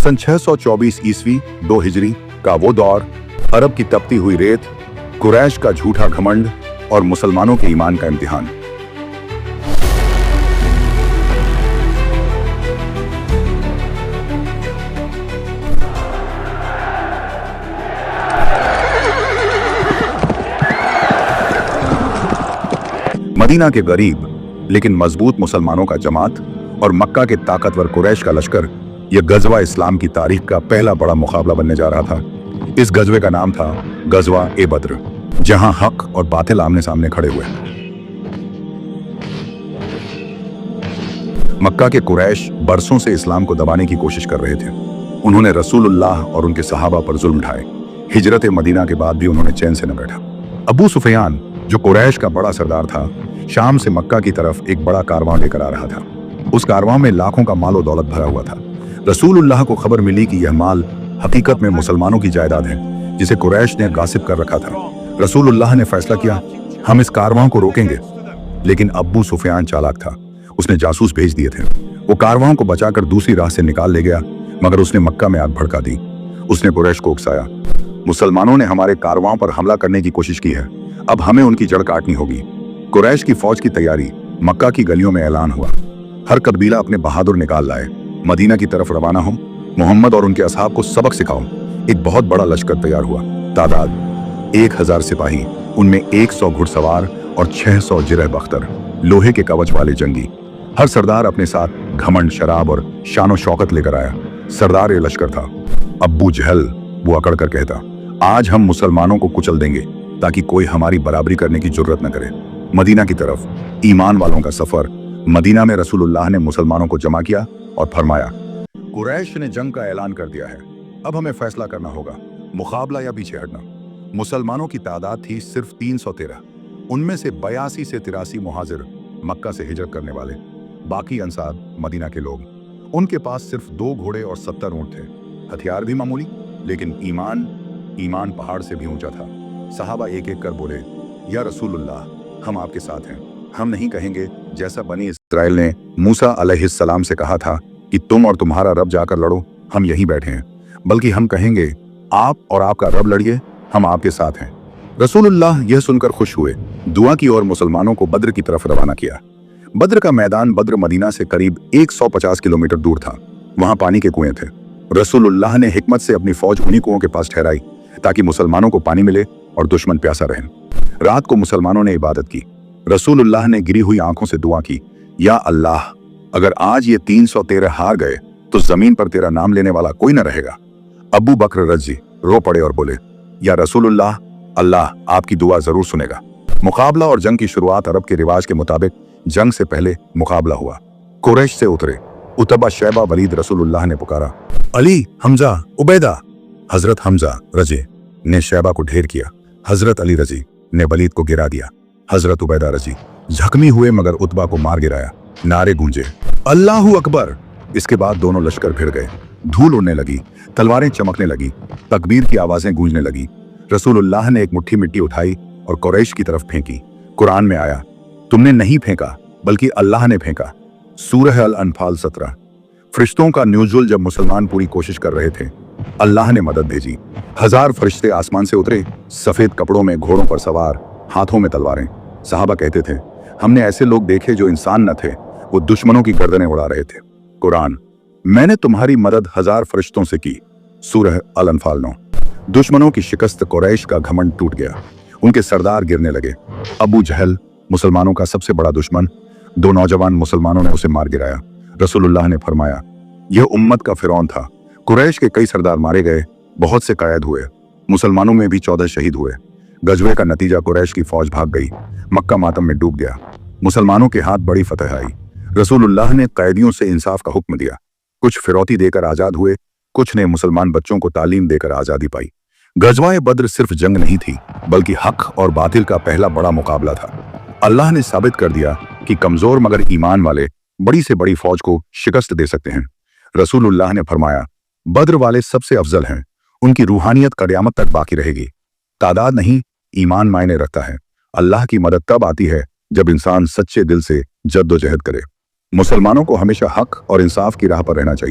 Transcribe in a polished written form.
सन 624 ईस्वी 2 हिजरी का वो दौर, अरब की तपती हुई रेत, कुरैश का झूठा घमंड और मुसलमानों के ईमान का इम्तिहान। मदीना के गरीब लेकिन मजबूत मुसलमानों का जमात और मक्का के ताकतवर कुरैश का लश्कर, यह गजवा इस्लाम की तारीख का पहला बड़ा मुकाबला बनने जा रहा था। इस गजवे का नाम था गजवा ए बद्र, जहां हक और बातिल आमने सामने खड़े हुए। मक्का के कुरैश बरसों से इस्लाम को दबाने की कोशिश कर रहे थे। उन्होंने रसूलुल्लाह और उनके सहाबा पर जुल्म ढाए। हिजरत मदीना के बाद भी उन्होंने चैन से न बैठा। अबू सुफियान, जो कुरैश का बड़ा सरदार था, शाम से मक्का की तरफ एक बड़ा कारवां लेकर आ रहा था। उस कारवां में लाखों का माल और दौलत भरा हुआ था। रसूलुल्लाह को खबर मिली कि यह माल हकीकत में मुसलमानों की जायदाद है, जिसे कुरैश ने गासिब कर रखा था। रसूलुल्लाह ने फैसला किया, हम इस कारवां को रोकेंगे। लेकिन अबू सुफियान चालाक था। उसने जासूस भेज दिए थे। वो कारवां को बचाकर दूसरी राह से निकाल ले गया, मगर उसने मक्का में आग भड़का दी। उसने कुरैश को उकसाया, मुसलमानों ने हमारे कारवां पर हमला करने की कोशिश की है, अब हमें उनकी जड़ काटनी होगी। कुरैश की फौज की तैयारी, मक्का की गलियों में ऐलान हुआ। हर कबीला अपने बहादुर निकाल लाए। मदीना की तरफ रवाना हो, मोहम्मद और उनके असहाब को सबक सिखाओ। एक बहुत बड़ा लश्कर तैयार हुआ। तादाद 1000 सिपाही, उनमें 100 घुड़सवार और 600 जिरह बख्तर, लोहे के कवच वाले जंगी। हर सरदार अपने साथ घमंड, शराब और शानो शौकत लेकर आया। सरदार ये लश्कर था अब्बू जहल। वो अकड़ कर कहता, आज हम मुसलमानों को कुचल देंगे ताकि कोई हमारी बराबरी करने की जुर्रत न करे। मदीना की तरफ ईमान वालों का सफर। मदीना में रसूलुल्लाह ने मुसलमानों को जमा किया और फरमाया, कुरैश ने जंग का ऐलान कर दिया है, अब हमें फैसला करना होगा, मुकाबला या पीछे हटना। मुसलमानों की तादाद थी सिर्फ 313। उनमें से 82 से 83 मुहाजिर, मक्का से हिजरत करने वाले, बाकी अंसार, मदीना के लोग। उनके पास सिर्फ 2 घोड़े और 70 ऊंट थे। हथियार भी मामूली, लेकिन ईमान पहाड़ से भी ऊंचा था। सहाबा एक एक कर बोले, या रसूलुल्लाह, हम आपके साथ हैं। हम नहीं कहेंगे जैसा बनी इस्राएल ने मूसा अलैहिस्सलाम से कहा था कि तुम और तुम्हारा रब जाकर लड़ो, हम यहीं बैठे हैं, बल्कि हम कहेंगे आप और आपका रब लड़िए, हम आपके साथ हैं। रसूलुल्लाह यह सुनकर खुश हुए, दुआ की और मुसलमानों को बद्र की तरफ रवाना किया। बद्र का मैदान बद्र मदीना से करीब 150 किलोमीटर दूर था। वहां पानी के कुएं थे। रसूलुल्लाह ने हिकमत से अपनी फौज उन्हीं कुओं के पास ठहराई ताकि मुसलमानों को पानी मिले और दुश्मन प्यासा रहे। रात को मुसलमानों ने इबादत की। रसूलुल्लाह ने गिरी हुई आंखों से दुआ की, या अल्लाह, अगर आज ये 313 हार गए तो जमीन पर तेरा नाम लेने वाला कोई न रहेगा। अबू बकर रजी रो पड़े और बोले, या रसूलुल्लाह, अल्लाह आपकी दुआ जरूर सुनेगा। मुकाबला और जंग की शुरुआत अरब के रिवाज के मुताबिक जंग से पहले मुकाबला हुआ। कुरैश से उतरे उतबा, शैबा, वलीद। रसूलुल्लाह ने पुकारा, अली, हमजा, उबैदा। हजरत हमजा रजी ने शैबा को ढेर किया। हजरत अली रजी ने वलीद को गिरा दिया। हजरत उबैदा रजी जख्मी हुए मगर उतबा को मार गिराया। नारे गूंजे, अल्लाहू अकबर। इसके बाद दोनों लश्कर भिड़ गए। धूल उड़ने लगी, तलवारें चमकने लगी, तकबीर की आवाजें गूंजने लगी। रसूलुल्लाह ने एक मुट्ठी मिट्टी उठाई और कुरैश की तरफ फेंकी। कुरान में आया, तुमने नहीं फेंका बल्कि अल्लाह ने फेंका। सूरह अल अनफाल 17। फरिश्तों का न्यूजुल जब मुसलमान पूरी कोशिश कर रहे थे, अल्लाह ने मदद भेजी। 1000 फरिश्ते आसमान से उतरे, सफेद कपड़ों में, घोड़ों पर सवार, हाथों में तलवारें। सहाबा कहते थे, हमने ऐसे लोग देखे जो इंसान न थे, वो दुश्मनों की गर्दनें उड़ा रहे थे। कुरान, मैंने तुम्हारी मदद 1000 फरिश्तों से की। सूरह अल अनफाल 9। दुश्मनों की शिकस्त, कुरैश का घमंड टूट गया। उनके सरदार गिरने लगे। अबू जहल, मुसलमानों का सबसे बड़ा दुश्मन, 2 नौजवान मुसलमानों ने उसे मार गिराया। रसूलुल्लाह ने फरमाया, यह उम्मत का फिरौन था। कुरैश के कई सरदार मारे गए, बहुत से कैद हुए। मुसलमानों में भी 14 शहीद हुए। गजवे का नतीजा, कुरैश की फौज भाग गई। मक्का मातम में डूब गया। मुसलमानों के हाथ बड़ी फतह आई। रसूलुल्लाह ने कैदियों से इंसाफ का हुक्म दिया। कुछ फिरौती देकर आजाद हुए, कुछ ने मुसलमान बच्चों को तालीम देकर आजादी पाई। गजवाए बद्र सिर्फ जंग नहीं थी, बल्कि हक और बातिल का पहला बड़ा मुकाबला था। अल्लाह ने साबित कर दिया कि कमजोर मगर ईमान वाले बड़ी से बड़ी फौज को शिकस्त दे सकते हैं। रसूलुल्लाह ने फरमाया, बद्र वाले सबसे अफजल हैं, उनकी रूहानियत क़यामत तक बाकी रहेगी। तादाद नहीं, ईमान मायने रखता है। अल्लाह की मदद तब आती है जब इंसान सच्चे दिल से जद्दोजहद करे। मुसलमानों को हमेशा हक और इंसाफ की राह पर रहना चाहिए।